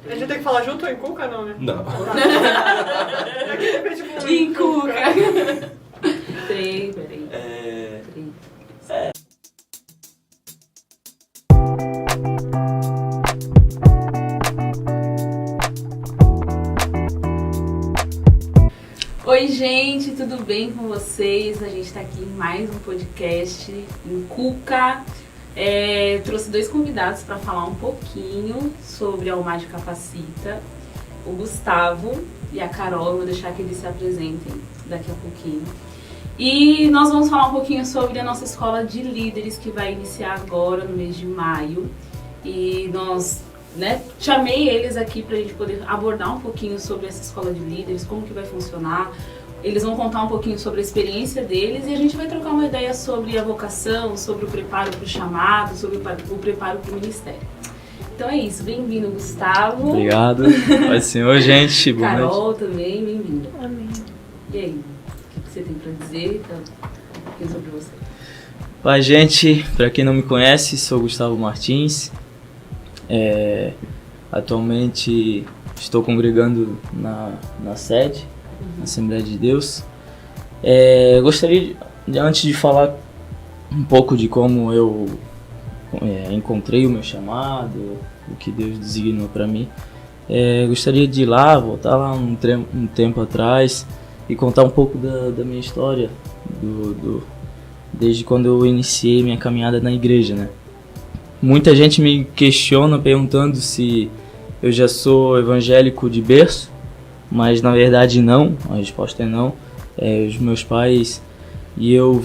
A gente tem que falar junto ou em Cuca, não, né? Não. Em Cuca. 3, peraí. 3. Oi, gente, tudo bem com vocês? A gente está aqui em mais um podcast em Cuca. Trouxe 2 convidados para falar um pouquinho sobre a UMAD Capacita, o Gustavo e a Carol. Eu vou deixar que eles se apresentem daqui a pouquinho. E nós vamos falar um pouquinho sobre a nossa escola de líderes que vai iniciar agora no mês de maio. E nós chamei eles aqui para a gente poder abordar um pouquinho sobre essa escola de líderes, como que vai funcionar. Eles vão contar um pouquinho sobre a experiência deles e a gente vai trocar uma ideia sobre a vocação, sobre o preparo para o chamado, sobre o preparo para o ministério. Então é isso, bem-vindo, Gustavo. Obrigado. Paz do Senhor, gente. Boa Carol noite. também, bem-vinda. Amém. E aí, o que você tem para dizer? Então, um pouquinho sobre você. Paz, gente. Para quem não me conhece, sou Gustavo Martins. Atualmente estou congregando na sede, na Assembleia de Deus. Gostaria, antes de falar um pouco de como eu encontrei o meu chamado, o que Deus designou para mim, gostaria de voltar lá um tempo atrás e contar um pouco da minha história, desde quando eu iniciei minha caminhada na igreja, né? Muita gente me questiona perguntando se eu já sou evangélico de berço, mas na verdade não, a resposta é não. Os meus pais e eu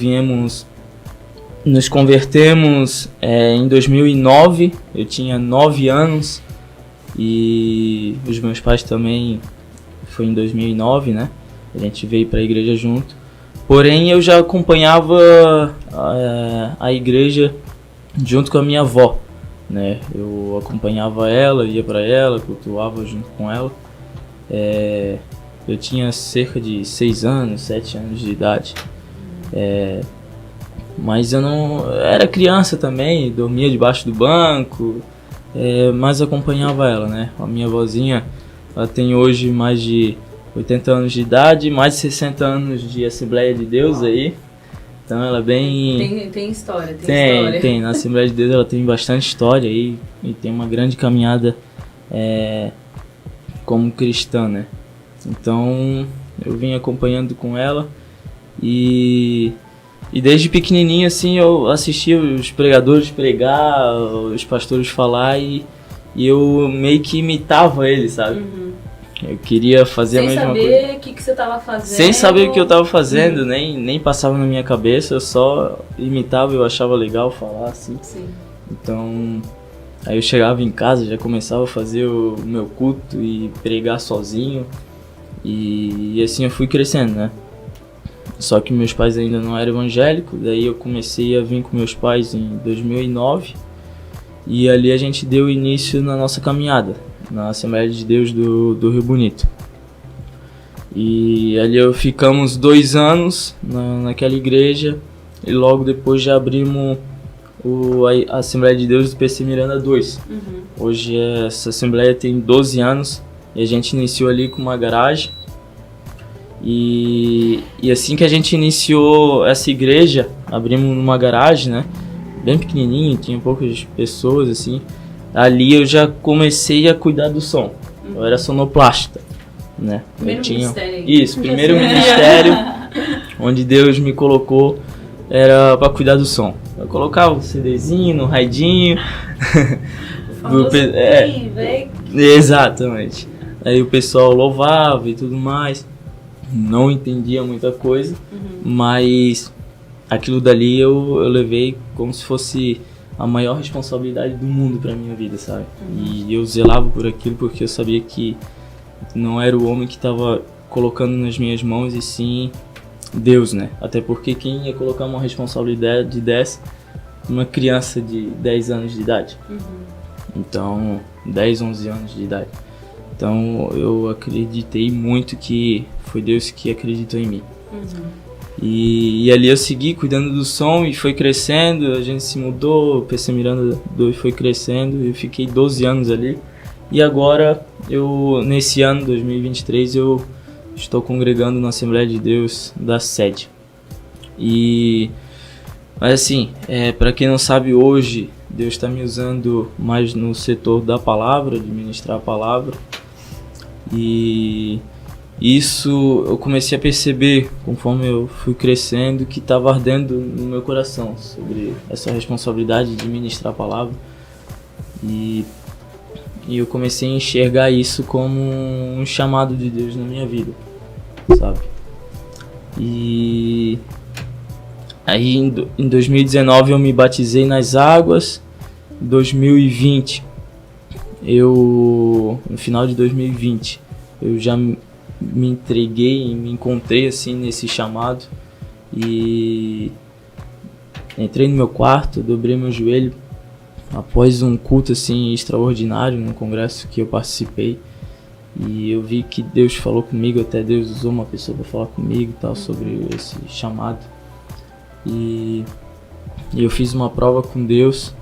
nos convertemos em 2009, eu tinha 9 anos e os meus pais também, foi em 2009, né? A gente veio para a igreja junto, porém eu já acompanhava a igreja junto com a minha avó, né? Eu acompanhava ela, ia para ela, cultuava junto com ela. Eu tinha cerca de 6 anos, 7 anos de idade. Mas eu não era criança também, dormia debaixo do banco, mas acompanhava ela, né? A minha avózinha, ela tem hoje mais de 80 anos de idade, mais de 60 anos de Assembleia de Deus aí. Então ela é bem... Tem história, história. Tem. Na Assembleia de Deus ela tem bastante história aí e tem uma grande caminhada como cristã, né? Então eu vim acompanhando com ela e desde pequenininho assim eu assistia os pregadores pregar, os pastores falar e eu meio que imitava eles, sabe? Uhum. Eu queria fazer a mesma coisa. Sem saber o que você estava fazendo. Sem saber o que eu estava fazendo, nem passava na minha cabeça, eu só imitava, eu achava legal falar assim. Sim. Então, aí eu chegava em casa, já começava a fazer o meu culto e pregar sozinho. E assim eu fui crescendo, né? Só que meus pais ainda não eram evangélicos, daí eu comecei a vir com meus pais em 2009. E ali a gente deu início na nossa caminhada, na Assembleia de Deus do Rio Bonito. E ali ficamos 2 anos naquela igreja e logo depois já abrimos a Assembleia de Deus do PC Miranda 2. Uhum. Hoje essa Assembleia tem 12 anos e a gente iniciou ali com uma garagem. E assim que a gente iniciou essa igreja, abrimos numa garagem, né? Bem pequenininho, tinha poucas pessoas assim. Ali eu já comecei a cuidar do som. Eu era sonoplasta, né? Ministério. Isso, primeiro ministério onde Deus me colocou era para cuidar do som. Eu colocava um CDzinho no raidinho. Exatamente. Aí o pessoal louvava e tudo mais. Não entendia muita coisa, mas aquilo dali eu levei como se fosse a maior responsabilidade do mundo pra minha vida, sabe? E eu zelava por aquilo porque eu sabia que não era o homem que estava colocando nas minhas mãos e sim Deus, né? Até porque quem ia colocar uma responsabilidade dessa numa criança de 10 anos de idade? Então, 10, 11 anos de idade. Então eu acreditei muito que foi Deus que acreditou em mim. E ali eu segui cuidando do som e foi crescendo, a gente se mudou, o PC Miranda 2 foi crescendo, eu fiquei 12 anos ali. E agora, nesse ano, 2023, eu estou congregando na Assembleia de Deus da sede. Mas assim, para quem não sabe, hoje Deus está me usando mais no setor da palavra, de ministrar a palavra. E isso eu comecei a perceber, conforme eu fui crescendo, que estava ardendo no meu coração sobre essa responsabilidade de ministrar a palavra. E eu comecei a enxergar isso como um chamado de Deus na minha vida, sabe? E aí em 2019 eu me batizei nas águas. Em 2020, no final de 2020, eu já me entreguei e me encontrei assim nesse chamado. E entrei no meu quarto, dobrei meu joelho após um culto assim extraordinário no congresso que eu participei. E eu vi que Deus falou comigo, até Deus usou uma pessoa para falar comigo e tal sobre esse chamado. E eu fiz uma prova com Deus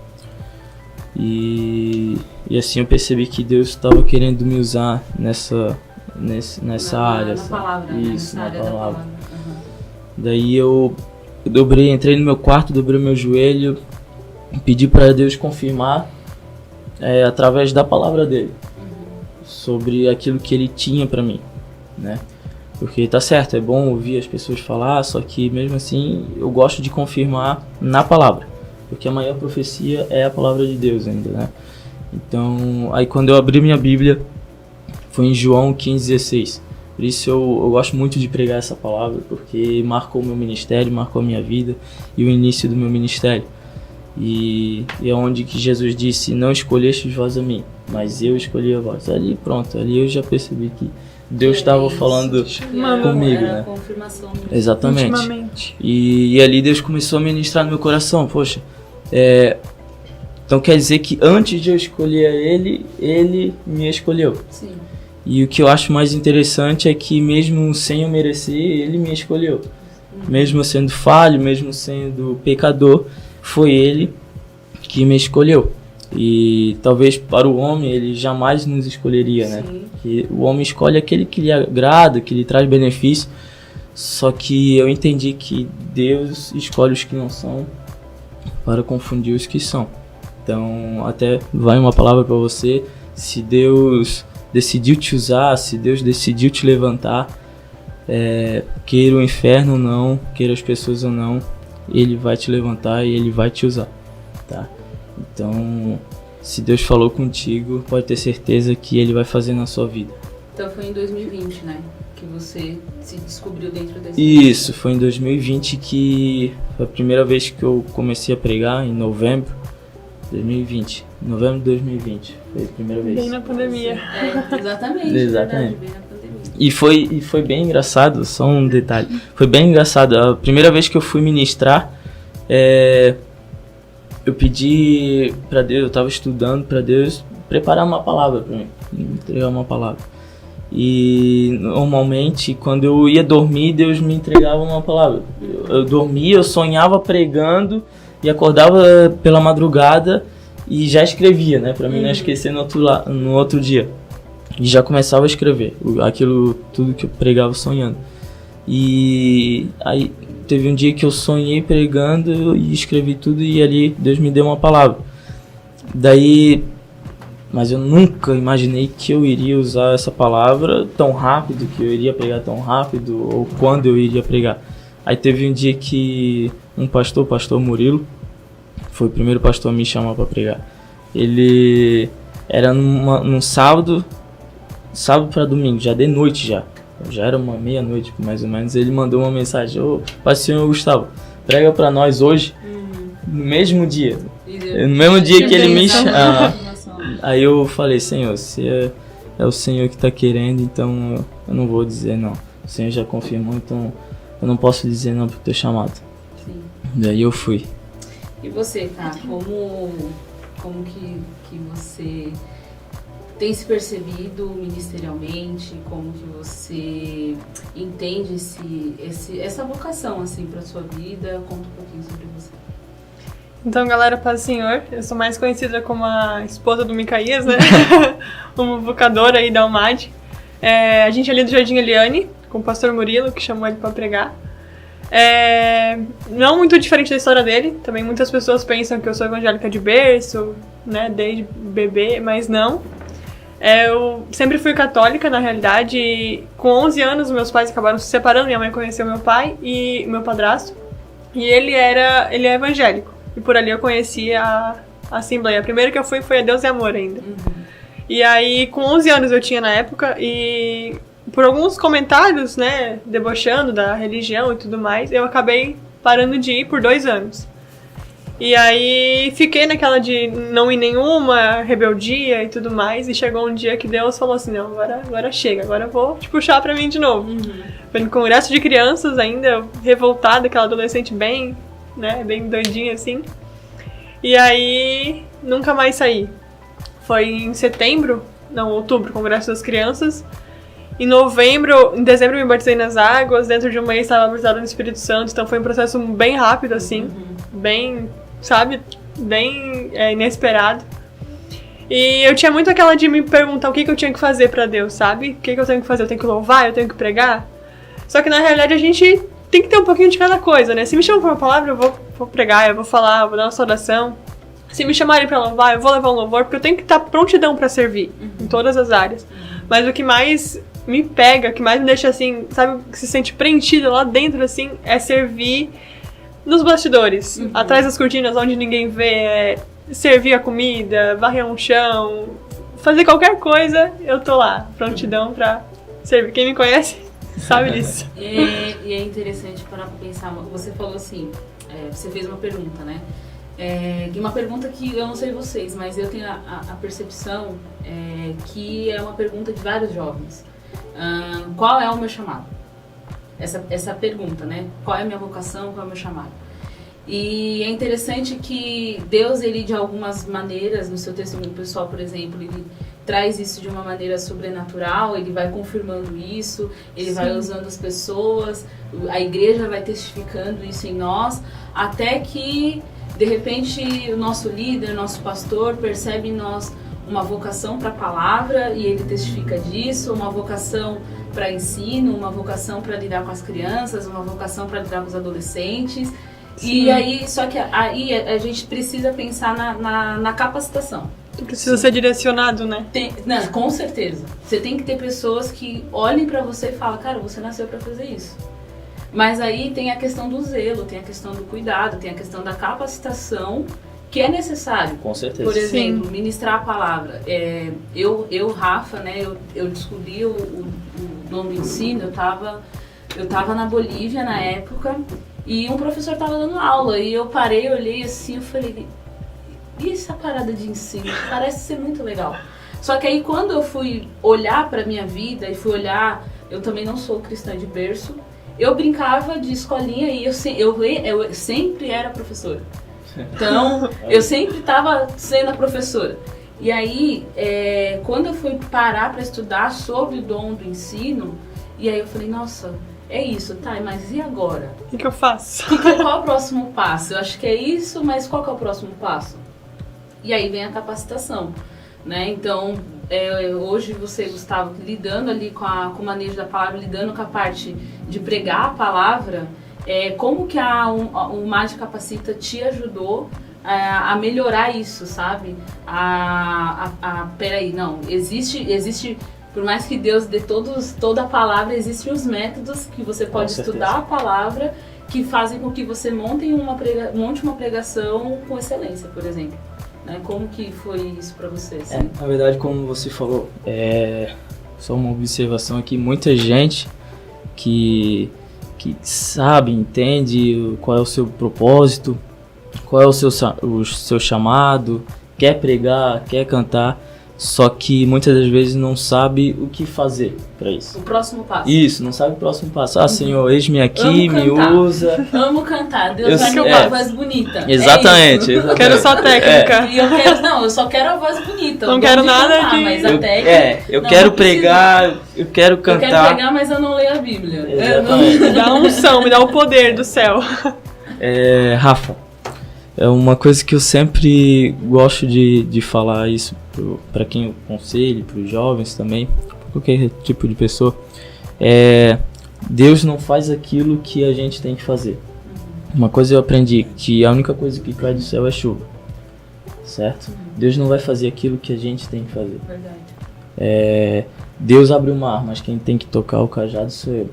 e assim eu percebi que Deus estava querendo me usar nessa área. Na palavra, isso, na palavra. Uhum. Daí eu entrei no meu quarto, dobrei meu joelho, pedi para Deus confirmar através da palavra dele sobre aquilo que ele tinha para mim, né? Porque tá certo, é bom ouvir as pessoas falar, só que mesmo assim eu gosto de confirmar na palavra, porque a maior profecia é a palavra de Deus ainda, né? Então, aí quando eu abri minha Bíblia, foi em João 15,16. Por isso eu gosto muito de pregar essa palavra, porque marcou o meu ministério, marcou a minha vida e o início do meu ministério. E é onde que Jesus disse: não escolhestes vós a mim, mas eu escolhi a vós. Ali pronto, ali eu já percebi que Deus estava falando comigo, né? Confirmação. Exatamente. E ali Deus começou a ministrar no meu coração. Poxa, então quer dizer que antes de eu escolher ele me escolheu. Sim. E o que eu acho mais interessante é que mesmo sem eu merecer, ele me escolheu. Mesmo eu sendo falho, mesmo sendo pecador, foi ele que me escolheu. E talvez para o homem ele jamais nos escolheria, né? Que o homem escolhe aquele que lhe agrada, que lhe traz benefício. Só que eu entendi que Deus escolhe os que não são para confundir os que são. Então até vai uma palavra para você: se Deus decidiu te usar, se Deus decidiu te levantar, queira o inferno ou não, queira as pessoas ou não, Ele vai te levantar e Ele vai te usar, tá? Então, se Deus falou contigo, pode ter certeza que Ele vai fazer na sua vida. Então foi em 2020, né, que você se descobriu dentro desse... Isso, foi em 2020 que foi a primeira vez que eu comecei a pregar, em novembro de 2020. Novembro de 2020, foi a primeira vez. Bem na pandemia. Exatamente. Exatamente. Verdade, bem na pandemia. E foi bem engraçado, só um detalhe. Foi bem engraçado. A primeira vez que eu fui ministrar, eu pedi pra Deus, eu tava estudando pra Deus preparar uma palavra pra mim, entregar uma palavra. E normalmente quando eu ia dormir, Deus me entregava uma palavra. Eu dormia, eu sonhava pregando e acordava pela madrugada e já escrevia, né, pra mim não esquecer no outro dia. E já começava a escrever aquilo tudo que eu pregava sonhando. E aí teve um dia que eu sonhei pregando e escrevi tudo, e ali Deus me deu uma palavra. Mas eu nunca imaginei que eu iria usar essa palavra tão rápido, que eu iria pregar tão rápido, ou quando eu iria pregar. Aí teve um dia que um pastor, o pastor Murilo, foi o primeiro pastor a me chamar para pregar. Ele era num sábado para domingo, já de noite já era uma meia-noite mais ou menos. Ele mandou uma mensagem: ô, Pai Senhor Gustavo, prega para nós hoje, no mesmo dia. No mesmo dia que ele me chamou. Aí eu falei: Senhor, se é o Senhor que está querendo, então eu não vou dizer não. O Senhor já confirmou, então eu não posso dizer não pro teu chamado. Sim. Daí eu fui. E você, tá? Como que você tem se percebido ministerialmente? Como que você entende essa vocação assim para sua vida? Conta um pouquinho sobre você. Então, galera, paz do Senhor. Eu sou mais conhecida como a esposa do Micaías, né? Uma vocadora aí da UMAD. A gente é ali do Jardim Eliane, com o pastor Murilo, que chamou ele pra pregar. Não muito diferente da história dele. Também muitas pessoas pensam que eu sou evangélica de berço, né? Desde bebê, mas não. Eu sempre fui católica, na realidade. E com 11 anos, meus pais acabaram se separando. Minha mãe conheceu meu pai e meu padrasto. E ele é evangélico. E por ali eu conheci a Assembleia. A primeira que eu fui foi a Deus e Amor ainda. E aí, com 11 anos eu tinha na época, e por alguns comentários, né, debochando da religião e tudo mais, eu acabei parando de ir por 2 anos. E aí, fiquei naquela de não ir nenhuma, rebeldia e tudo mais, e chegou um dia que Deus falou assim, não, agora chega, agora eu vou te puxar pra mim de novo. Foi no congresso de crianças ainda, revoltada, aquela adolescente bem, né, bem doidinha assim. E aí, nunca mais saí. Foi em outubro, Congresso das Crianças. Em dezembro eu me batizei nas águas, dentro de um mês estava batizada no Espírito Santo, então foi um processo bem rápido, assim, bem, sabe, bem inesperado. E eu tinha muito aquela de me perguntar o que eu tinha que fazer pra Deus, sabe? O que eu tenho que fazer? Eu tenho que louvar? Eu tenho que pregar? Só que na realidade a gente tem que ter um pouquinho de cada coisa, né? Se me chamam pra uma palavra, eu vou pregar, eu vou falar, eu vou dar uma saudação. Se me chamarem pra louvar, eu vou levar um louvor, porque eu tenho que estar prontidão pra servir, em todas as áreas. Mas o que mais me pega, o que mais me deixa assim, sabe, que se sente preenchida lá dentro, assim, é servir nos bastidores, atrás das cortinas, onde ninguém vê, servir a comida, varrer um chão, fazer qualquer coisa, eu tô lá, prontidão pra servir. Quem me conhece sabe disso. E é interessante parar pra pensar, você falou assim, você fez uma pergunta, né? Uma pergunta que eu não sei vocês, mas eu tenho a percepção que é uma pergunta de vários jovens. Qual é o meu chamado? Essa pergunta, né? Qual é a minha vocação, qual é o meu chamado? E é interessante que Deus, ele de algumas maneiras, no seu testemunho pessoal, por exemplo, ele traz isso de uma maneira sobrenatural, ele vai confirmando isso, ele vai usando as pessoas, a igreja vai testificando isso em nós, até que de repente o nosso líder, o nosso pastor percebe em nós uma vocação para a palavra e ele testifica disso, uma vocação para ensino, uma vocação para lidar com as crianças, uma vocação para lidar com os adolescentes. Sim. E aí, só que aí a gente precisa pensar na capacitação. Tu precisa ser direcionado, né? Não, com certeza. Você tem que ter pessoas que olhem para você e falam, cara, você nasceu para fazer isso. Mas aí tem a questão do zelo, tem a questão do cuidado, tem a questão da capacitação que é necessário. Com certeza. Por exemplo, ministrar a palavra. Eu Rafa, né, eu descobri o dom do ensino, eu tava na Bolívia na época e um professor estava dando aula e eu parei, olhei assim, eu falei, e essa parada de ensino? Parece ser muito legal. Só que aí quando eu fui olhar para minha vida e fui olhar, eu também não sou cristã de berço, eu brincava de escolinha e eu sempre era professora. Então, eu sempre estava sendo a professora. E aí, quando eu fui parar para estudar sobre o dom do ensino, e aí eu falei, nossa, é isso, tá, mas e agora? O que eu faço? Qual é o próximo passo? Eu acho que é isso, mas qual que é o próximo passo? E aí vem a capacitação, né? Então, hoje você, Gustavo, lidando ali com o manejo da palavra, lidando com a parte de pregar a palavra, como que o MAD Capacita te ajudou a melhorar isso, sabe? Peraí, não, existe, por mais que Deus dê toda a palavra, existem os métodos que você pode estudar a palavra, que fazem com que você monte uma pregação com excelência, por exemplo. Né? Como que foi isso pra você? Assim? Na verdade, como você falou, só uma observação aqui, muita gente que sabe, entende qual é o seu propósito, qual é o seu chamado, quer pregar, quer cantar, só que muitas das vezes não sabe o que fazer para isso. O próximo passo. Isso, não sabe o próximo passo. Senhor, eis-me aqui, me usa. Amo cantar, Deus vai me dar uma voz bonita. Exatamente. Eu quero só técnica. E eu só quero a voz bonita. Não quero nada cantar, de... Mas até eu quero pregar, eu quero cantar. Eu quero pregar, mas eu não leio a Bíblia. Me dá a unção, me dá o poder do céu. Rafa, É uma coisa que eu sempre gosto de falar isso para quem eu aconselho, para os jovens também, pra qualquer tipo de pessoa. Deus não faz aquilo que a gente tem que fazer. Uma coisa eu aprendi, que a única coisa que cai do céu é chuva, certo? Deus não vai fazer aquilo que a gente tem que fazer. Verdade. Deus abre o mar, mas quem tem que tocar o cajado sou eu.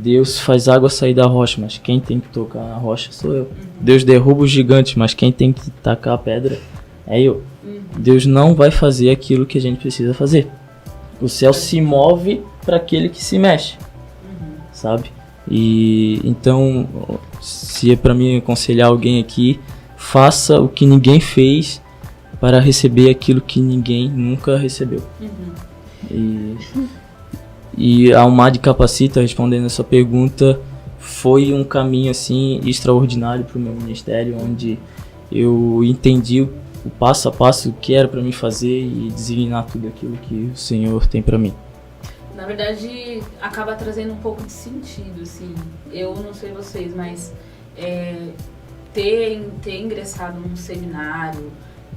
Deus faz água sair da rocha, mas quem tem que tocar na rocha sou eu. Deus derruba os gigantes, mas quem tem que tacar a pedra é eu. Deus não vai fazer aquilo que a gente precisa fazer. O céu se move para aquele que se mexe, sabe? E então, se é para mim aconselhar alguém aqui, faça o que ninguém fez para receber aquilo que ninguém nunca recebeu. E a Almad Capacita, respondendo essa pergunta, foi um caminho assim extraordinário para o meu ministério, onde eu entendi o passo a passo o que era para mim fazer e designar tudo aquilo que o Senhor tem para mim. Na verdade, acaba trazendo um pouco de sentido, assim. Eu não sei vocês, mas ter ingressado num seminário,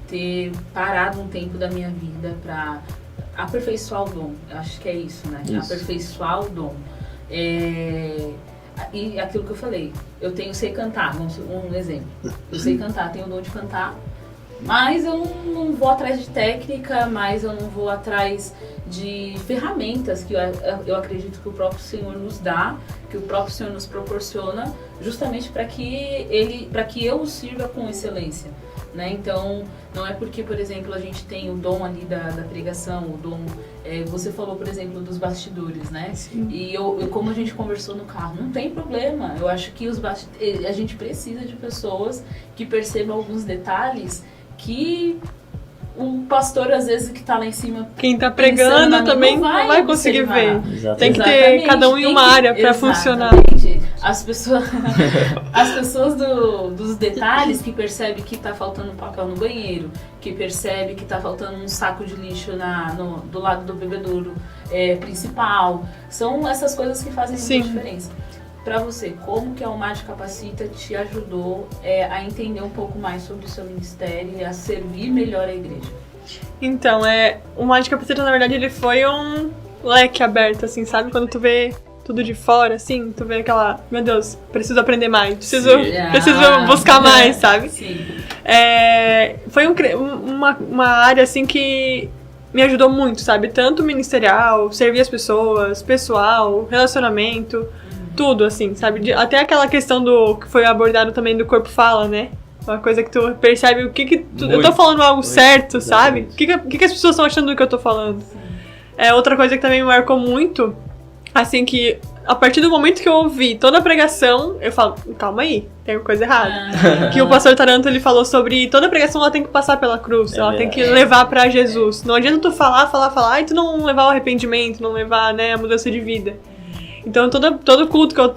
ter parado um tempo da minha vida para aperfeiçoar o dom, eu acho que é isso, né? Isso. Aperfeiçoar o dom. E aquilo que eu falei, sei cantar, um exemplo. Eu sei cantar, tenho o dom de cantar, mas eu não vou atrás de técnica, mas eu não vou atrás de ferramentas que eu acredito que o próprio Senhor nos dá, que o próprio Senhor nos proporciona, justamente para que eu o sirva com excelência. Né? Então, não é porque, por exemplo, a gente tem o dom ali da pregação, o dom... você falou, por exemplo, dos bastidores, né? Sim. E como a gente conversou no carro, não tem problema. Eu acho que a gente precisa de pessoas que percebam alguns detalhes que o pastor, às vezes, que tá lá em cima... Quem tá pregando também não vai conseguir ver. Exatamente. Tem que ter cada um em uma área para funcionar. As pessoas dos detalhes, que percebe que tá faltando papel no banheiro, que percebe que tá faltando um saco de lixo do lado do bebedouro principal. São essas coisas que fazem muita diferença. Para você, como que a Almad Capacita te ajudou a entender um pouco mais sobre o seu ministério e a servir melhor a igreja? Então, o Almad Capacita, na verdade, ele foi um leque aberto, assim, sabe? Quando tu vê tudo de fora, assim, tu vê aquela... Meu Deus, preciso aprender mais, preciso buscar mais, sabe? Sim. Foi uma área, assim, que me ajudou muito, sabe? Tanto ministerial, servir as pessoas, pessoal, relacionamento... Tudo, assim, sabe? Até aquela questão que foi abordado também do corpo fala, né? Uma coisa que tu percebe o que eu tô falando algo certo, sabe? O que as pessoas estão achando do que eu tô falando. Outra coisa que também me marcou muito, assim, que a partir do momento que eu ouvi toda a pregação, eu falo, calma aí, tem coisa errada. Que o pastor Taranto, ele falou sobre toda a pregação, ela tem que passar pela cruz, ela tem que levar pra Jesus. Não adianta tu falar, e tu não levar o arrependimento, não levar, né, a mudança de vida. Então, todo culto que eu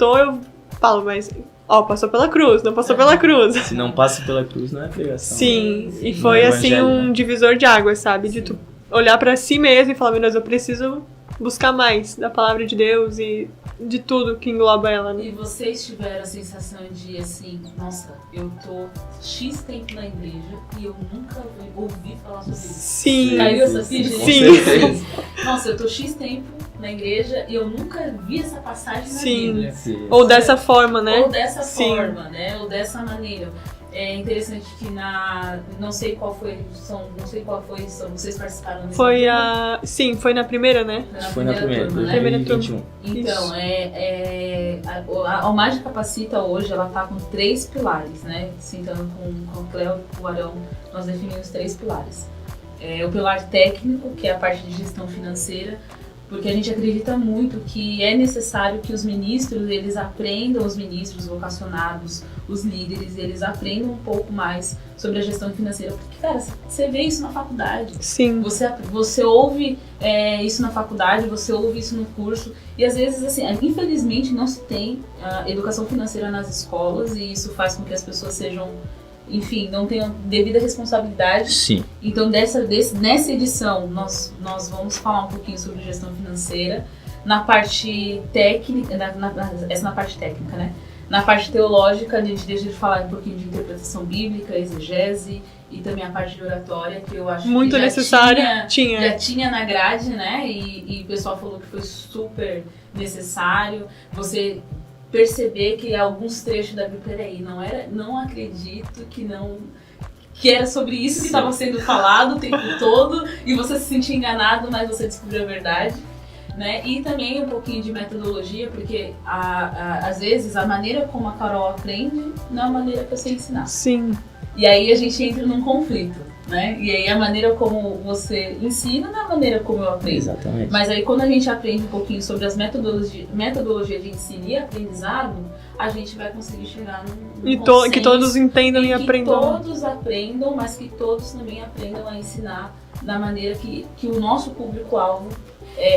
falo, mas, passou pela cruz, não passou pela cruz. Se não passa pela cruz, não é pregação. Sim, e foi, assim, um divisor de águas, sabe? De tu olhar pra si mesmo e falar, meu Deus, eu preciso buscar mais da palavra de Deus e de tudo que engloba ela, né? E vocês tiveram a sensação de, assim, nossa, eu tô X tempo na igreja e eu nunca ouvi falar sobre isso. Sim. Caiu essa ficha? Sim. Nossa, eu tô X tempo na igreja e eu nunca vi essa passagem na Bíblia. Sim. Ou dessa forma, né? Ou dessa forma, né? Ou dessa maneira. É interessante que não sei qual foi, vocês participaram dessa turma? Sim, foi na primeira, né? Foi na primeira turma, né? Primeira turma. 2021. Então, a Almad Capacita hoje, ela tá com 3 pilares, né? Sentando com o Cléo e o Arão, nós definimos 3 pilares. O pilar técnico, que é a parte de gestão financeira, porque a gente acredita muito que é necessário que os ministros vocacionados, os líderes, eles aprendam um pouco mais sobre a gestão financeira, porque, cara, você vê isso na faculdade. Sim. Você ouve isso na faculdade, você ouve isso no curso, e às vezes, assim, infelizmente não se tem educação financeira nas escolas, e isso faz com que as pessoas sejam... Enfim, não tenham devida responsabilidade. Sim. Então, nessa edição, nós vamos falar um pouquinho sobre gestão financeira. Na parte técnica, essa na parte técnica, né? Na parte teológica, a gente deixa de falar um pouquinho de interpretação bíblica, exegese e também a parte de oratória, que eu acho muito que necessária. já tinha na grade, né? E o pessoal falou que foi super necessário. Você perceber que alguns trechos da Bíblia, peraí, não acredito que era sobre isso que estava sendo falado o tempo todo e você se sentia enganado, mas você descobriu a verdade. Né? E também um pouquinho de metodologia, porque às vezes a maneira como a Carol aprende não é a maneira que eu sei ensinar. Sim. E aí a gente entra num conflito, né? E aí a maneira como você ensina não é a maneira como eu aprendo. Exatamente. Mas aí quando a gente aprende um pouquinho sobre as metodologias de ensino e aprendizado, a gente vai conseguir chegar num consenso, que todos entendam e aprendam. Que todos aprendam, mas que todos também aprendam a ensinar da maneira que o nosso público-alvo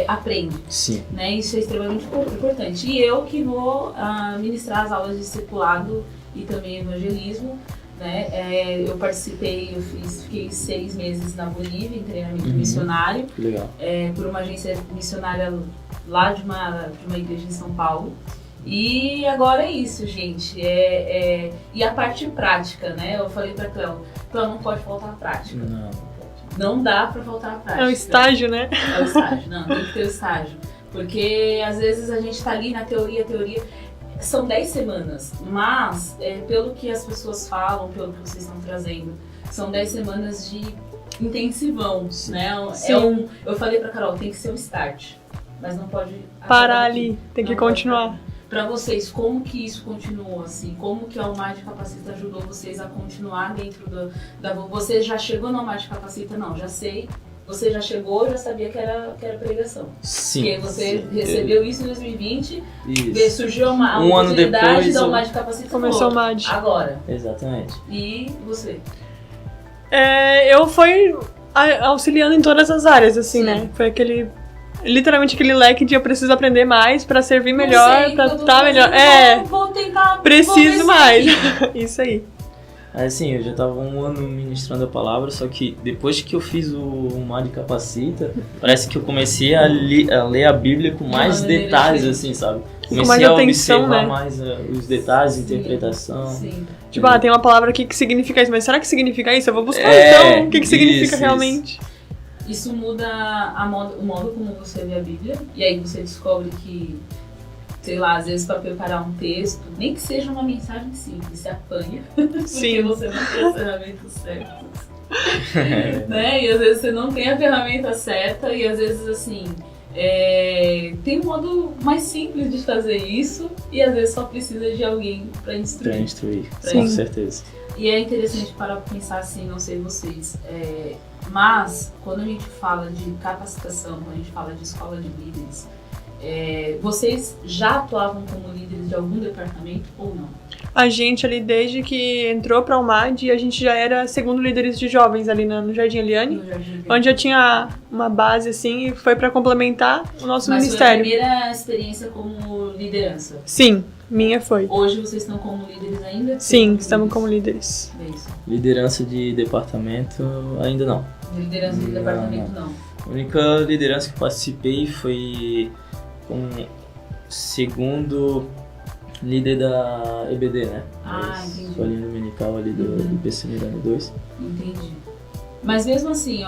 aprende. Sim. Né? Isso é extremamente importante. E eu que vou ministrar as aulas de discipulado e também evangelismo, né? Eu participei, fiquei 6 meses na Bolívia em treinamento missionário. Legal. Por uma agência missionária lá de uma igreja em São Paulo. E agora é isso, gente. E a parte prática, né? Eu falei pra Cléo, não pode faltar prática. Não dá pra faltar a prática. É o estágio, né? É o estágio, não, tem que ter o estágio. Porque às vezes a gente tá ali na teoria, são 10 semanas, mas pelo que as pessoas falam, pelo que vocês estão trazendo, são 10 semanas de intensivão, né? Eu falei pra Carol, tem que ser um start, mas não pode parar ali, tem que continuar. Para vocês, como que isso continuou, assim? Como que a Almad Capacita ajudou vocês a continuar dentro Você já chegou na Almad Capacita? Não, já sei. Você já chegou, já sabia que era pregação. Sim. Porque você recebeu isso em 2020, surgiu uma ano oportunidade depois, da Almad Capacita. Começou a Almad. Agora. Exatamente. E você? Eu fui auxiliando em todas as áreas, assim, né? Foi literalmente aquele leque de eu preciso aprender mais pra servir melhor, pra estar melhor. Vou tentar. Preciso mais. Isso aí. Assim, eu já tava 1 ano ministrando a palavra, só que depois que eu fiz o Almad Capacita, parece que eu comecei a ler a Bíblia com mais detalhes, assim, sabe? Comecei a observar mais os detalhes, interpretação. Sim. Tipo, tem uma palavra aqui que significa isso, mas será que significa isso? Eu vou buscar então o que significa realmente. Isso muda o modo como você vê a Bíblia, e aí você descobre que, sei lá, às vezes para preparar um texto, nem que seja uma mensagem simples, você apanha, porque você não tem as ferramentas certas. Né? E às vezes você não tem a ferramenta certa, e às vezes assim, tem um modo mais simples de fazer isso, e às vezes só precisa de alguém para instruir. Com certeza. E é interessante parar para pensar assim, não sei vocês, mas quando a gente fala de capacitação, quando a gente fala de escola de líderes, vocês já atuavam como líderes de algum departamento ou não? A gente ali, desde que entrou pra Almad, a gente já era segundo líderes de jovens ali no Jardim Eliane, onde eu tinha uma base assim e foi pra complementar o nosso ministério. Mas foi a primeira experiência como liderança? Sim, minha foi. Hoje vocês estão como líderes ainda? Sim, estamos como líderes. Isso. Liderança de departamento ainda não. Liderança de departamento não. A única liderança que participei foi como segundo líder da EBD, né? Entendi. Escolinha dominical ali do PC Miranda 2. Entendi. Mas mesmo assim,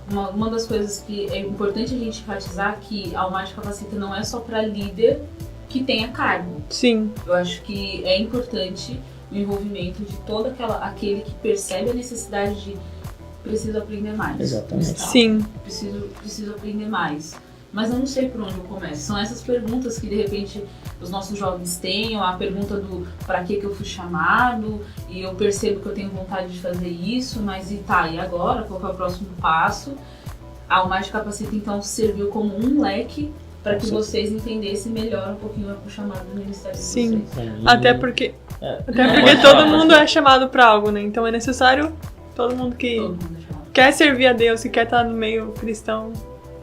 uma das coisas que é importante a gente enfatizar que a Almad Capacita não é só para líder que tenha cargo. Sim. Eu acho que é importante o envolvimento de todo aquele que percebe a necessidade de preciso aprender mais. Exatamente. Sim. Preciso aprender mais. Mas eu não sei por onde eu começo. São essas perguntas que de repente os nossos jovens têm, a pergunta do para que eu fui chamado, e eu percebo que eu tenho vontade de fazer isso, mas e agora? Qual é o próximo passo? A Almad Capacita então serviu como um leque para que vocês entendessem melhor um pouquinho o chamado do ministério de vocês. Sim, até porque todo mundo é chamado para algo, né? Então é necessário todo mundo que quer servir a Deus, que quer estar no meio cristão,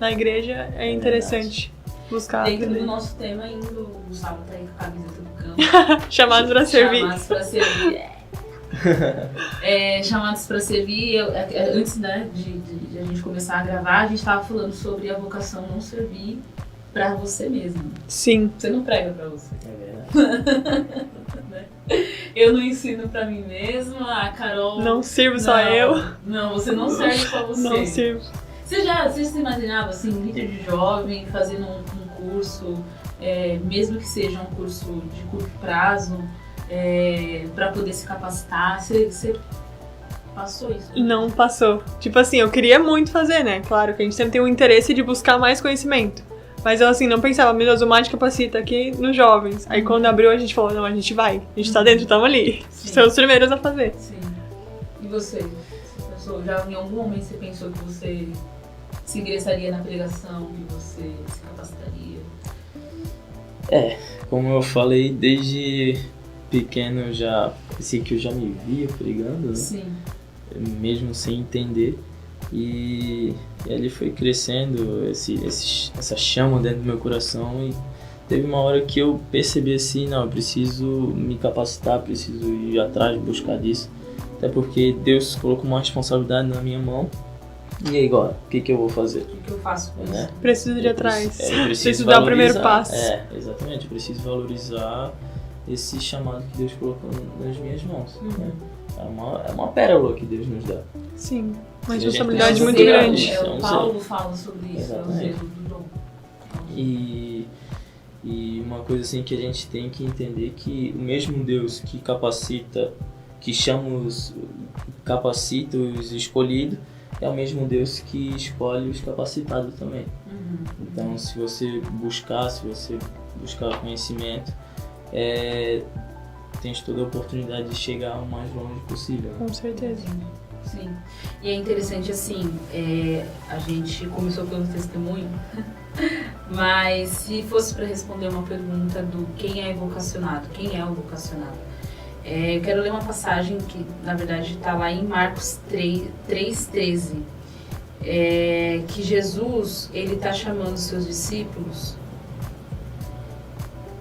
na igreja, é interessante buscar. Dentro do nosso tema ainda, o Gustavo tá aí com a camiseta do campo. Chamados para servir. Chamados para servir. Chamados para servir. Antes, né, de a gente começar a gravar, a gente estava falando sobre a vocação não servir para você mesmo. Sim. Você não prega para você. É verdade. né? Eu não ensino pra mim mesma, a Carol... Não sirvo só eu. Não, você não serve só você. Não sirvo. Você se imaginava, assim, líder de jovem, fazendo um curso, mesmo que seja um curso de curto prazo, pra poder se capacitar? Você passou isso? Não passou. Tipo assim, eu queria muito fazer, né? Claro que a gente sempre tem um interesse de buscar mais conhecimento. Mas eu, assim, não pensava, meu Deus, o Mágica Capacita aqui nos jovens. Aí quando abriu, a gente falou, não, a gente vai. A gente tá dentro, tamo ali. Sim. São os primeiros a fazer. Sim. E você? Já em algum momento você pensou que você se ingressaria na pregação, que você se capacitaria? Como eu falei, desde pequeno eu já pensei que eu já me via pregando, né? Sim. Mesmo sem entender. E ali foi crescendo essa chama dentro do meu coração, e teve uma hora que eu percebi assim, não, eu preciso me capacitar, preciso ir atrás, buscar disso, até porque Deus colocou uma responsabilidade na minha mão. E aí agora, o que eu vou fazer? O que eu faço com isso? Preciso ir atrás. Eu Preciso dar o primeiro passo. Exatamente, eu preciso valorizar esse chamado que Deus colocou nas minhas mãos, né? É uma pérola que Deus nos dá. Sim, uma Se a gente responsabilidade precisa muito ser, grande. O Paulo fala sobre isso, é o Exatamente. zelo do dom. E uma coisa assim que a gente tem que entender, que o mesmo Deus que capacita, que capacita os escolhidos, é o mesmo Deus que escolhe os capacitados também. Então, se você buscar conhecimento, tens toda a oportunidade de chegar o mais longe possível. Com certeza. Sim. E é interessante assim, a gente começou pelo testemunho, mas se fosse para responder uma pergunta do quem é vocacionado, quem é o vocacionado, eu quero ler uma passagem que na verdade está lá em Marcos 3:13, que Jesus, ele está chamando os seus discípulos.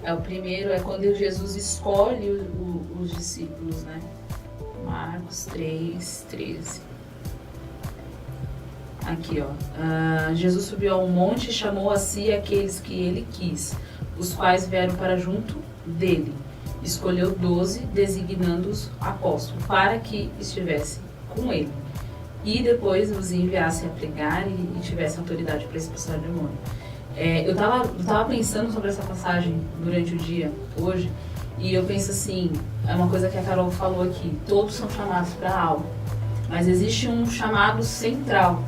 O primeiro é quando Jesus escolhe os discípulos, né? Marcos 3:13. Aqui, ó. Jesus subiu ao monte e chamou a si aqueles que ele quis, os quais vieram para junto dele. Escolheu 12, designando-os apóstolos, para que estivesse com ele. E depois os enviasse a pregar e tivesse autoridade para expulsar o demônio. Eu tava pensando sobre essa passagem durante o dia, hoje, e eu penso assim, é uma coisa que a Carol falou aqui, todos são chamados para algo, mas existe um chamado central,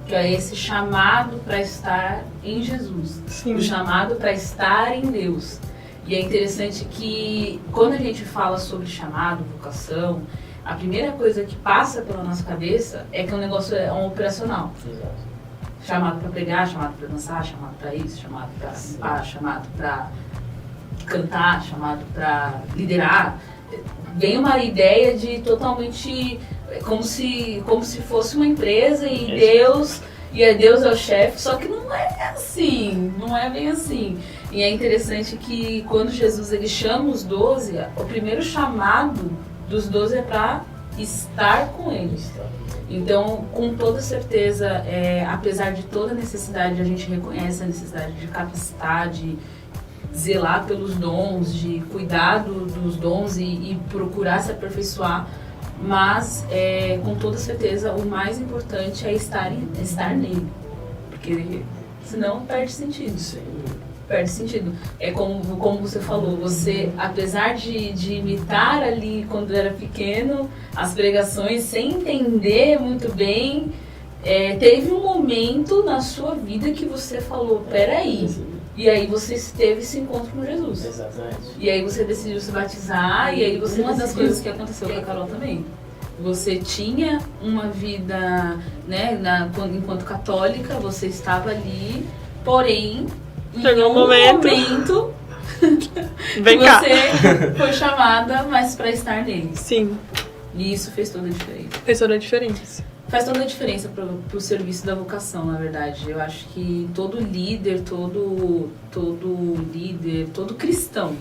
que é esse chamado para estar em Jesus, Sim. o chamado para estar em Deus. E é interessante que quando a gente fala sobre chamado, vocação, a primeira coisa que passa pela nossa cabeça é que o negócio é um operacional. Exato. Chamado para pregar, chamado para dançar, chamado para isso, chamado para limpar, chamado para cantar, chamado para liderar. Vem uma ideia de totalmente como se fosse uma empresa e Deus é o chefe, só que não é assim, não é bem assim. E é interessante que quando Jesus ele chama os 12, o primeiro chamado dos 12 é para estar com eles. Então, com toda certeza, apesar de toda a necessidade, a gente reconhece a necessidade de capacitar, de zelar pelos dons, de cuidar dos dons e procurar se aperfeiçoar, mas com toda certeza o mais importante é estar nele, porque senão perde sentido. Perde sentido. É como você falou, você, apesar de imitar ali quando era pequeno as pregações sem entender muito bem, teve um momento na sua vida que você falou, peraí, e aí você teve esse encontro com Jesus. Exatamente. E aí você decidiu se batizar, e aí você, uma das coisas que aconteceu com a Carol também, você tinha uma vida, né, enquanto católica, você estava ali, porém chegou um momento Vem cá. você foi chamada, mas para estar nele. Sim. E isso fez toda a diferença. Fez toda a diferença. Faz toda a diferença pro serviço da vocação, na verdade. Eu acho que todo líder, todo cristão,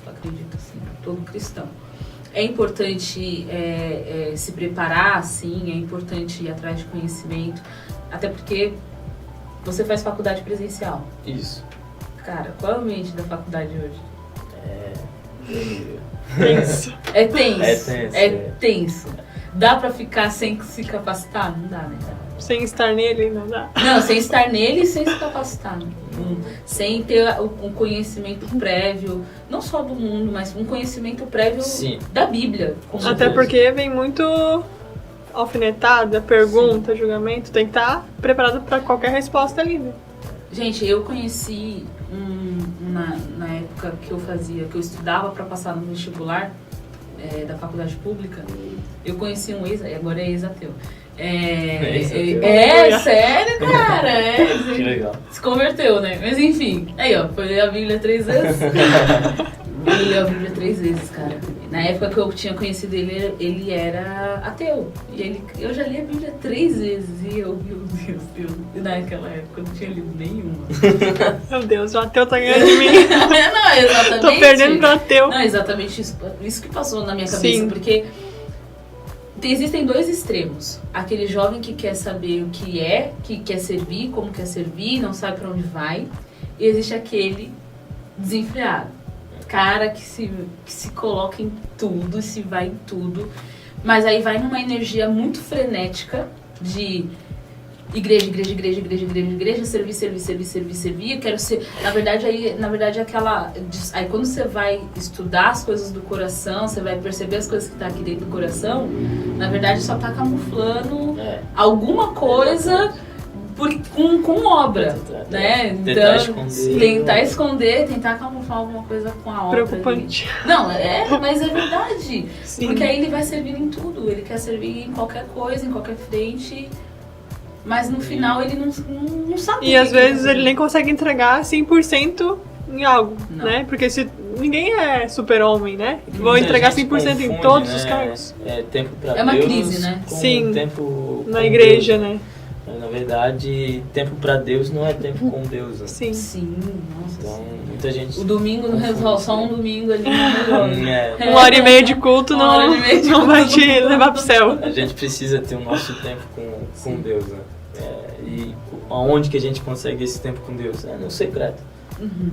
eu acredito assim, todo cristão. É importante se preparar, sim, é importante ir atrás de conhecimento, até porque você faz faculdade presencial. Isso. Cara, qual é o ambiente da faculdade hoje? Tenso. É tenso. É tenso, É é. tenso. Dá pra ficar sem se capacitar? Não dá, né, cara? Sem estar nele, não dá. Não, sem estar nele e sem se capacitar. Sem ter um conhecimento prévio, não só do mundo, mas um conhecimento prévio Sim. da Bíblia. como Até Deus. porque vem muito alfinetada, pergunta, julgamento. Tem que estar preparado pra qualquer resposta ali, né? Gente, eu conheci na época que eu estudava para passar no vestibular da faculdade pública, eu conheci um agora é ex-ateu. Sério, cara. Que legal. Se converteu, né? Mas enfim, aí ó, foi ler a Bíblia 3 vezes. Ele leu a Bíblia 3 vezes, cara. Na época que eu tinha conhecido ele, ele era ateu. E eu já li a Bíblia 3 vezes. E eu, meu Deus. E naquela época eu não tinha lido nenhuma. Meu Deus, o ateu tá ganhando de mim. Não, exatamente. Tô perdendo pro ateu. Não, exatamente isso que passou na minha cabeça. Sim. Porque existem dois extremos. Aquele jovem que quer saber o que é, que quer servir, como quer servir, não sabe pra onde vai. E existe aquele desenfreado. Cara que se coloca em tudo, se vai em tudo, mas aí vai numa energia muito frenética de igreja, servir, eu quero ser, na verdade aquela, aí quando você vai estudar as coisas do coração, você vai perceber as coisas que tá aqui dentro do coração, na verdade só tá camuflando alguma coisa com obra, né? Então, tentar esconder, tentar camuflar alguma coisa com a obra. Preocupante. Ali. Não, mas é verdade. Sim. Porque aí ele vai servir em tudo. Ele quer servir em qualquer coisa, em qualquer frente. Mas no final ele não sabe. E às vezes ele nem consegue entregar 100% em algo, Não. né? Porque ninguém é super-homem, né? Vão Muita entregar gente 100% em confunde, todos né? os cargos. É tempo pra É uma Deus crise, né? com Sim. tempo Na com igreja, Deus. né? Na verdade, tempo pra Deus não é tempo com Deus. Né? Sim. Sim, nossa. Então, muita gente... O domingo não resolve, só um domingo ali não resolve. É, 1h30 de culto Uma hora e meia de não culto. vai te levar pro céu. a gente precisa ter o nosso tempo com Deus, né? E aonde que a gente consegue esse tempo com Deus? É no secreto. Uhum.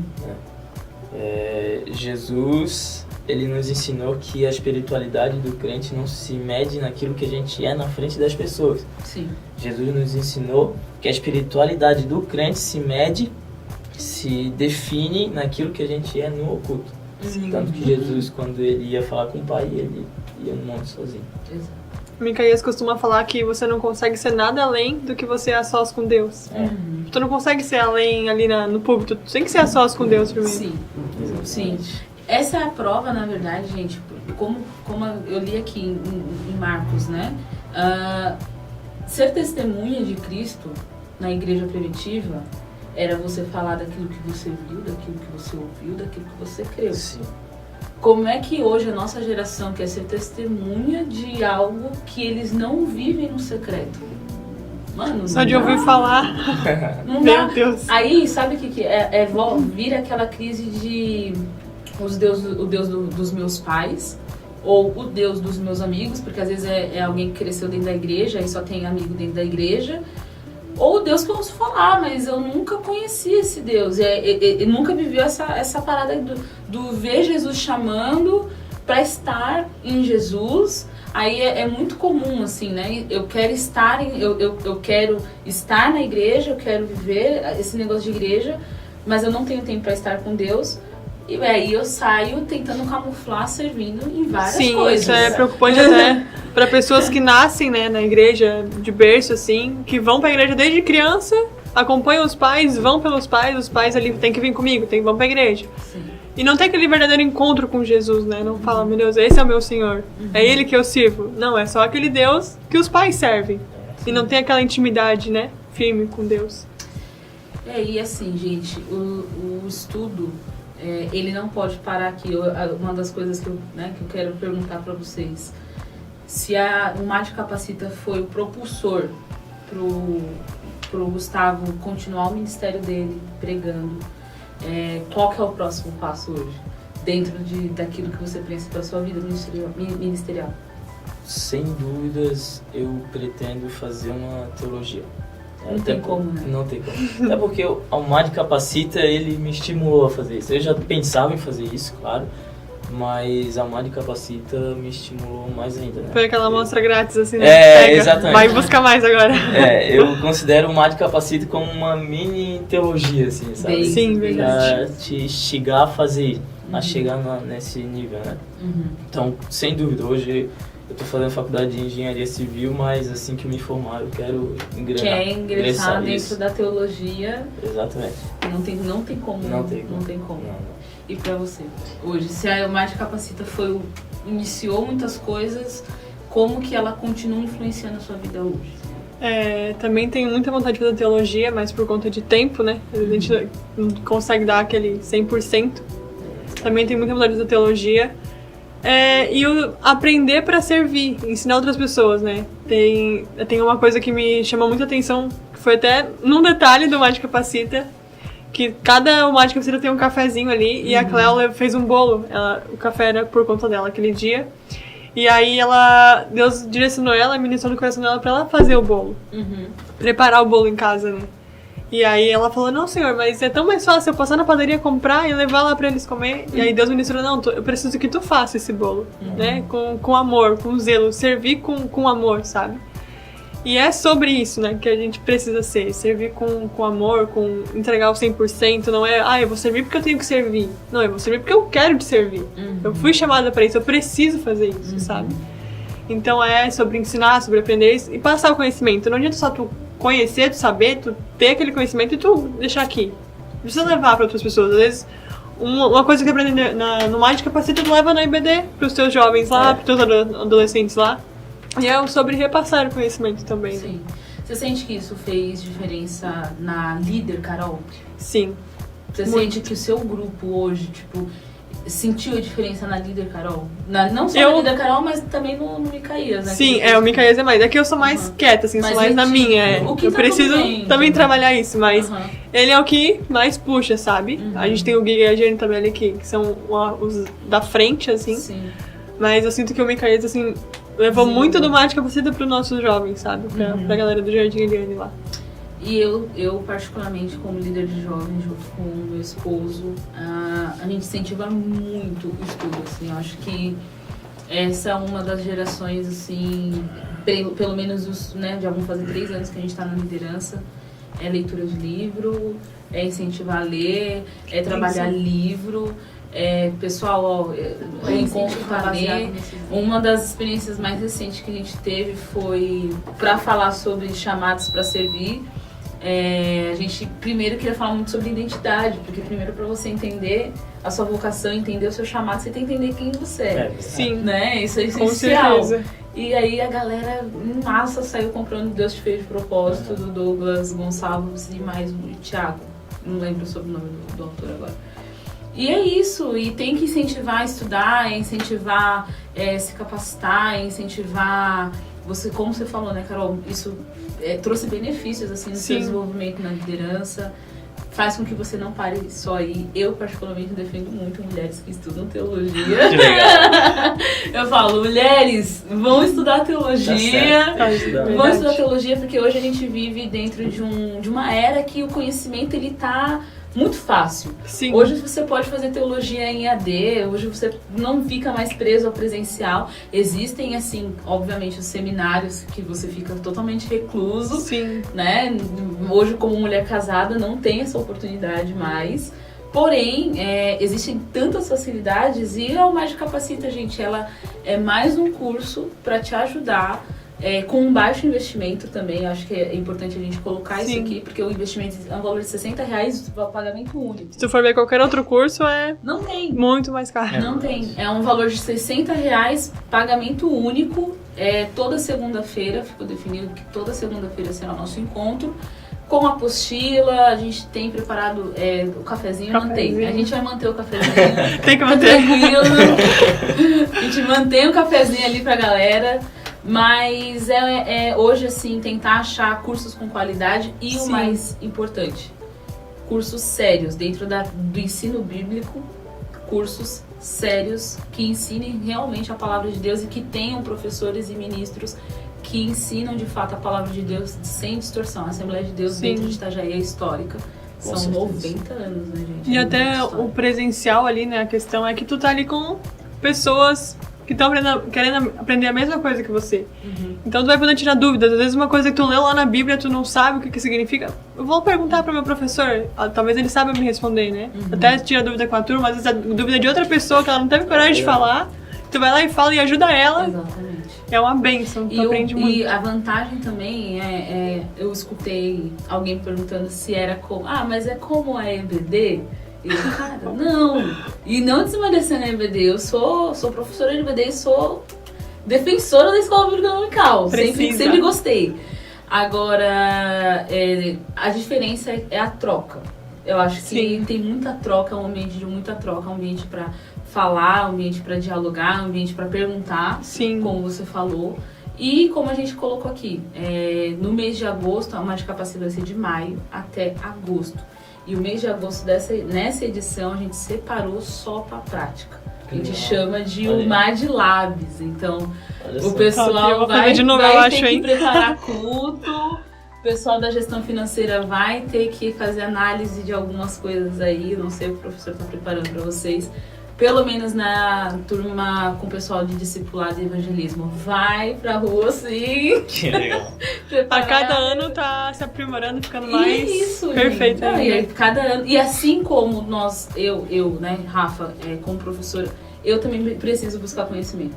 Jesus, ele nos ensinou que a espiritualidade do crente não se mede naquilo que a gente é na frente das pessoas. Sim. Jesus nos ensinou que a espiritualidade do crente se define naquilo que a gente é no oculto. Tanto que Jesus, quando ele ia falar com o Pai, ele ia no monte sozinho. Exato. Micaías costuma falar que você não consegue ser nada além do que você é a sós com Deus. Uhum. Tu não consegue ser além ali no púlpito, tu tem que ser a sós com Deus primeiro. Sim. Sim. Essa é a prova, na verdade, gente, como eu li aqui em Marcos, né? Ser testemunha de Cristo na igreja primitiva era você falar daquilo que você viu, daquilo que você ouviu, daquilo que você creu. Sim. Como é que hoje a nossa geração quer ser testemunha de algo que eles não vivem no secreto? Mano, Só de ouvir falar, não dá. meu Deus. Aí, sabe o que é? Vira aquela crise de o Deus dos meus pais, ou o Deus dos meus amigos, porque às vezes é alguém que cresceu dentro da igreja e só tem amigo dentro da igreja, ou o Deus que eu ouço falar, mas eu nunca conheci esse Deus, nunca viveu essa parada do ver Jesus chamando para estar em Jesus. Aí é muito comum, assim, né? Eu quero estar na igreja, eu quero viver esse negócio de igreja, mas eu não tenho tempo para estar com Deus. E aí eu saio tentando camuflar, servindo em várias coisas. Sim, isso é preocupante até para pessoas que nascem, né, na igreja de berço, assim, que vão pra igreja desde criança, acompanham os pais, vão pelos pais, os pais ali tem que vir comigo, vão pra igreja. Sim. E não tem aquele verdadeiro encontro com Jesus, né? Não fala, meu Deus, esse é o meu Senhor, é Ele que eu sirvo. Não, é só aquele Deus que os pais servem. E não tem aquela intimidade, né, firme com Deus. E assim, gente, o estudo, ele não pode parar aqui. Uma das coisas que eu quero perguntar para vocês, se o Mate Capacita foi o propulsor pro Gustavo continuar o ministério dele pregando, qual que é o próximo passo hoje? Dentro daquilo que você pensa para sua vida ministerial? Sem dúvidas, eu pretendo fazer uma teologia. Não tem como, né? Não tem como. É porque o Mate Capacita, ele me estimulou a fazer isso. Eu já pensava em fazer isso, claro, mas a Mari Capacita me estimulou mais ainda, né? Foi aquela amostra grátis, assim, né? É, exatamente. Vai buscar mais agora. Eu considero o Mari Capacita como uma mini teologia, assim, sabe? Bem, Sim, verdade. Pra te instigar a fazer, a chegar nesse nível, né? Então, sem dúvida, hoje eu tô fazendo faculdade de engenharia civil, mas assim que eu me formar eu quero ingressar dentro isso. da teologia. Exatamente. Não tem como. Não tem como. Não. E pra você, hoje, se a Mari Capacita iniciou muitas coisas, como que ela continua influenciando a sua vida hoje? Também tenho muita vontade de fazer teologia, mas por conta de tempo, né? A gente não consegue dar aquele 100%. Também tenho muita vontade de fazer teologia. E aprender para servir, ensinar outras pessoas, né? Tem uma coisa que me chamou muita atenção, que foi até num detalhe do Mari Capacita, que cada Mari Capacita tem um cafezinho ali, e a Cléo fez um bolo. O café era por conta dela aquele dia. E aí Deus direcionou ela, ministrou no coração dela pra ela fazer o bolo. Preparar o bolo em casa, né? E aí ela falou, não senhor, mas é tão mais fácil eu passar na padaria, comprar e levar lá pra eles comer. E aí Deus ministrou, não, eu preciso que tu faça esse bolo, né? Com amor, com zelo, servir com amor, sabe? E é sobre isso, né, que a gente precisa servir com amor, com entregar o 100%, não é, eu vou servir porque eu tenho que servir. Não, eu vou servir porque eu quero te servir. Eu fui chamada pra isso, eu preciso fazer isso, sabe? Então é sobre ensinar, sobre aprender e passar o conhecimento. Não adianta só tu conhecer, tu saber, tu ter aquele conhecimento e tu deixar aqui. Precisa levar pra outras pessoas. Às vezes, uma coisa que eu aprendi no Mari Capacita, tu leva na IBD pros teus jovens lá, pros teus adolescentes lá. E é sobre repassar o conhecimento também. Sim. Você sente que isso fez diferença na líder, Carol? Sim. Você sente que o seu grupo hoje, tipo, sentiu a diferença na líder, Carol? Não só na líder, Carol, mas também no Micaías, né? Sim, o Micaías é mais. É que eu sou mais quieta, assim, sou mais na minha. Eu preciso também trabalhar isso, mas ele é o que mais puxa, sabe? A gente tem o Gui e a Jenny também ali que são os da frente, assim. Sim. Mas eu sinto que o Micaías, assim, levou muito do Mari Capacita pro nossos jovens, sabe? Pra galera do Jardim Eliane lá. E eu, particularmente, como líder de jovens, junto com o meu esposo, a gente incentiva muito o estudo, assim. Eu acho que essa é uma das gerações, assim, pelo menos, né, já vão fazer 3 anos que a gente tá na liderança, é leitura de livro, é incentivar a ler, é trabalhar livro. Pessoal, encontro para ler. Uma das experiências mais recentes que a gente teve foi para falar sobre chamados para servir. A gente primeiro queria falar muito sobre identidade, porque primeiro para você entender a sua vocação, entender o seu chamado, você tem que entender quem você é. Sim. Né? Isso é essencial. Com certeza. E aí a galera em massa saiu comprando Deus Te Fez de Propósito, do Douglas Gonçalves e mais o Thiago. Não lembro sobre o nome do autor agora. E é isso, e tem que incentivar a estudar, incentivar se capacitar, incentivar você, como você falou, né, Carol, isso trouxe benefícios assim no seu desenvolvimento na liderança, faz com que você não pare só aí. Eu particularmente defendo muito mulheres que estudam teologia. Que legal. Eu falo, mulheres, vão estudar teologia, vão estudar teologia, porque hoje a gente vive dentro de uma era que o conhecimento ele tá muito fácil. Sim. Hoje você pode fazer teologia em AD, hoje você não fica mais preso ao presencial. Existem, assim, obviamente, os seminários que você fica totalmente recluso. Sim. Né? Hoje, como mulher casada, não tem essa oportunidade mais. Porém, existem tantas facilidades e a Mari Capacita, gente, ela é mais um curso para te ajudar. Com um baixo investimento também, acho que é importante a gente colocar isso aqui, porque o investimento é um valor de R$60, o pagamento único. Se tu for ver qualquer outro curso, não tem. Muito mais caro. Não tem. É um valor de R$60, pagamento único, toda segunda-feira, ficou definido que toda segunda-feira será o nosso encontro. Com a apostila, a gente tem preparado o cafezinho, mantém. A gente vai manter o cafezinho. Tem que manter. Tranquilo. A gente mantém o cafezinho ali pra galera. Mas hoje, assim, tentar achar cursos com qualidade e o mais importante, cursos sérios dentro do ensino bíblico, cursos sérios que ensinem realmente a palavra de Deus e que tenham professores e ministros que ensinam de fato a palavra de Deus sem distorção. A Assembleia de Deus dentro de Itajaí é histórica. São 90 anos, né, gente? E até o presencial ali, né, a questão é que tu tá ali com pessoas que estão querendo aprender a mesma coisa que você. Então tu vai poder tirar dúvidas. Às vezes uma coisa que tu leu lá na Bíblia, tu não sabe o que significa. Eu vou perguntar para meu professor, talvez ele saiba me responder, né? Até tira dúvida com a turma, às vezes a dúvida de outra pessoa que ela não teve coragem de falar, tu vai lá e fala e ajuda ela. Exatamente. É uma bênção, tu aprende muito. E a vantagem também eu escutei alguém perguntando se era como, mas é como a EBD? E eu, cara, não. E não desmerecendo a EBD, eu sou professora de EBD e sou defensora da escola bíblica dominical. Sempre gostei. Agora, a diferença é a troca. Eu acho que tem muita troca, um ambiente de muita troca, um ambiente pra falar, um ambiente pra dialogar, um ambiente pra perguntar, como você falou. E como a gente colocou aqui, no mês de agosto, a Mágica Capacita vai ser de maio até agosto. E o mês de agosto nessa edição a gente separou só para prática. A gente chama de o Mad Labs. Então, o pessoal vai ter que preparar culto, o pessoal da gestão financeira vai ter que fazer análise de algumas coisas aí. Não sei o que o professor está preparando para vocês. Pelo menos na turma com o pessoal de discipulado e evangelismo, vai pra rua, sim. Que legal. A cada ano tá se aprimorando, ficando mais perfeito. Cada ano. E assim como eu, né, Rafa, como professora, eu também preciso buscar conhecimento.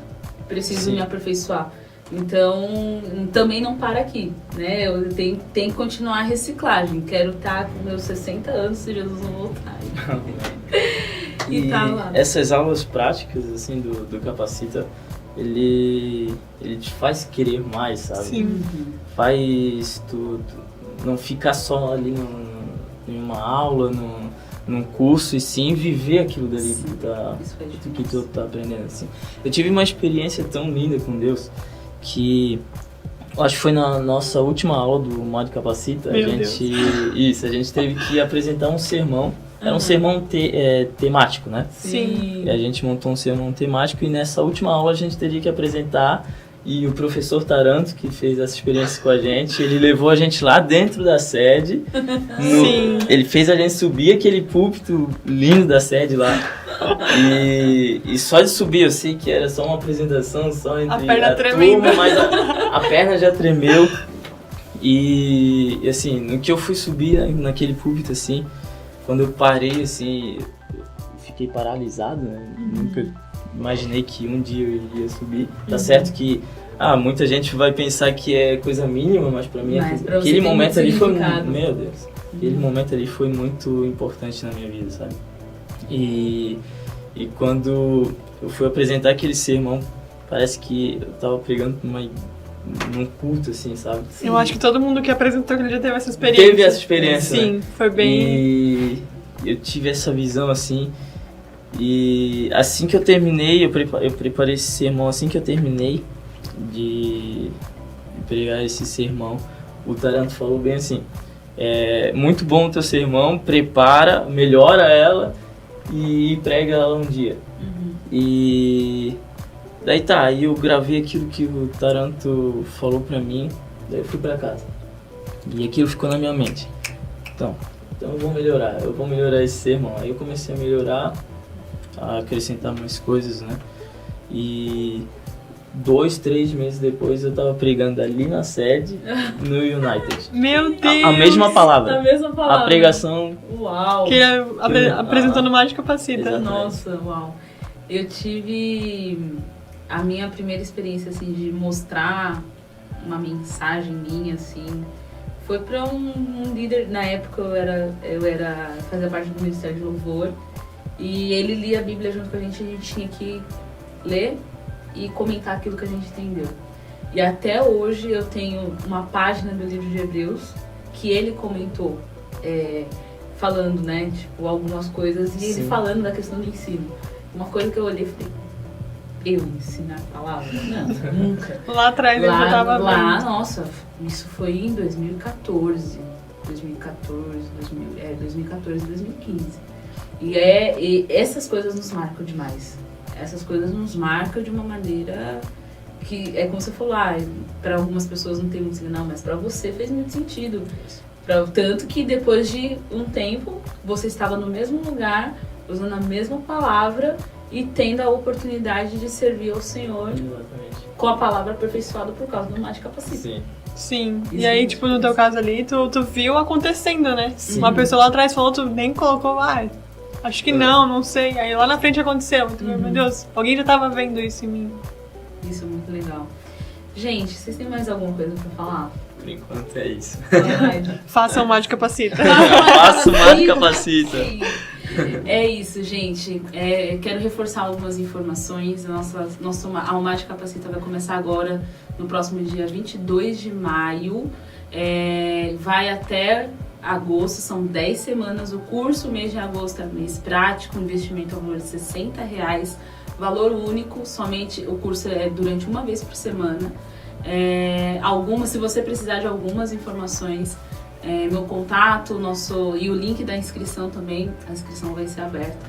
Preciso me aperfeiçoar. Então, também não para aqui, né? Eu tenho que continuar a reciclagem. Quero estar com meus 60 anos, se Jesus não voltar. E tá lá. Essas aulas práticas, assim, do Capacita, ele te faz querer mais, sabe? Sim. Faz tu não ficar só ali em uma aula, num curso, e sim viver aquilo dali que tu tá aprendendo, assim. Eu tive uma experiência tão linda com Deus que acho que foi na nossa última aula do Mágica Capacita, a gente teve que apresentar um sermão. Era um sermão temático, né? Sim. E a gente montou um sermão temático e nessa última aula a gente teria que apresentar, e o professor Taranto, que fez essa experiência com a gente, ele levou a gente lá dentro da sede. Ele fez a gente subir aquele púlpito lindo da sede lá. E só de subir, eu sei que era só uma apresentação, só entre a turma, mas a perna já tremeu. E assim, no que eu fui subir naquele púlpito, assim, quando eu parei, assim, eu fiquei paralisado, né? Nunca imaginei que um dia eu iria subir. Tá certo que muita gente vai pensar que é coisa mínima, mas pra mim aquele momento ali foi meu Deus. Aquele momento ali foi muito importante na minha vida, sabe? E quando eu fui apresentar aquele sermão, parece que eu tava pregando num culto, assim, sabe? Sim. Eu acho que todo mundo que apresentou aquele dia teve essa experiência. Teve essa experiência, Sim, foi bem... E eu tive essa visão, assim, e assim que eu terminei, eu preparei esse sermão, assim que eu terminei de pregar esse sermão, o Taranto falou bem assim, muito bom o teu sermão, prepara, melhora ela e prega ela um dia. E daí aí eu gravei aquilo que o Taranto falou pra mim, daí eu fui pra casa. E aquilo ficou na minha mente. Então eu vou melhorar esse sermão. Aí eu comecei a melhorar, a acrescentar mais coisas, né? E 2-3 meses depois eu tava pregando ali na sede, no United. Meu Deus! A mesma palavra. A mesma palavra. A pregação. Uau! Que apresentando Mágica Capacita. Nossa, uau! Eu tive a minha primeira experiência, assim, de mostrar uma mensagem minha, assim, foi para um líder. Na época eu fazia parte do Ministério de Louvor, e ele lia a Bíblia junto com a gente tinha que ler e comentar aquilo que a gente entendeu. E até hoje eu tenho uma página do livro de Hebreus que ele comentou, falando, né, tipo, algumas coisas, e ele falando da questão do ensino. Uma coisa que eu olhei e falei, eu ensinar a palavra? Não, nunca. Lá atrás eu já tava lá, nossa, isso foi em 2014, 2015. E essas coisas nos marcam demais. Essas coisas nos marcam de uma maneira que, como você falou, para algumas pessoas não tem muito sentido, não, mas para você fez muito sentido. Tanto que depois de um tempo, você estava no mesmo lugar, usando a mesma palavra, e tendo a oportunidade de servir ao Senhor com a palavra aperfeiçoada por causa do Mágica Capacita. Sim. Sim, Isso e aí, é tipo, no teu caso ali, tu viu acontecendo, né? Sim. Uma pessoa lá atrás falou, tu nem colocou, acho que não sei. Aí lá na frente aconteceu, tu viu, meu Deus, alguém já tava vendo isso em mim. Isso é muito legal. Gente, vocês têm mais alguma coisa pra falar? Por enquanto é isso. Façam o Mágica Capacita. Faça o Mágica Capacita. É isso, gente. Quero reforçar algumas informações. Nosso Mágica Capacita vai começar agora, no próximo dia 22 de maio. Vai até agosto, são 10 semanas. O curso, mês de agosto, é mês prático, investimento ao valor de R$60. Valor único, somente o curso é durante uma vez por semana. Se você precisar de algumas informações, meu contato, e o link da inscrição também, a inscrição vai ser aberta.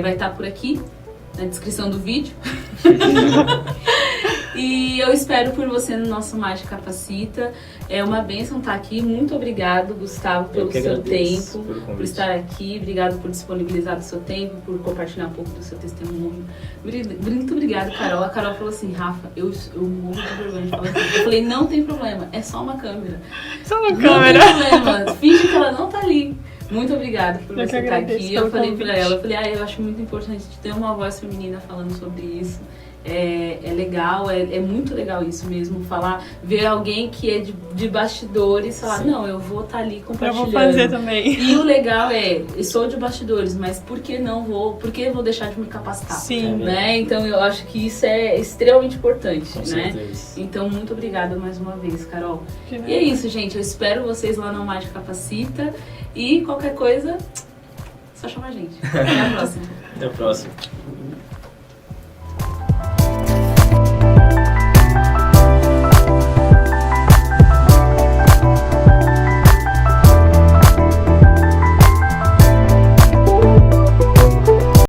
Vai estar por aqui, na descrição do vídeo. E eu espero por você no nosso Mágica Capacita. É uma bênção estar aqui. Muito obrigado, Gustavo, pelo seu tempo, por estar aqui. Obrigado por disponibilizar o seu tempo, por compartilhar um pouco do seu testemunho. Muito obrigado, Carol. A Carol falou assim, Rafa, eu morro de vergonha de falar assim. Eu falei, não tem problema, é só uma câmera. Só uma câmera. Não tem problema, finge que ela não tá ali. Muito obrigada por você estar aqui. Eu falei pra ela, eu acho muito importante ter uma voz feminina falando sobre isso. É legal, é muito legal isso mesmo, ver alguém que é de bastidores, falar, sim, não, eu vou estar ali compartilhando. Eu vou fazer também. E o legal eu sou de bastidores, mas por que eu vou deixar de me capacitar? Sim. Né? Então eu acho que isso é extremamente importante, Com né? certeza. Então muito obrigada mais uma vez, Carol. E é isso, gente, eu espero vocês lá no Mágica Capacita e qualquer coisa, só chama a gente. Até a próxima. Até a próxima.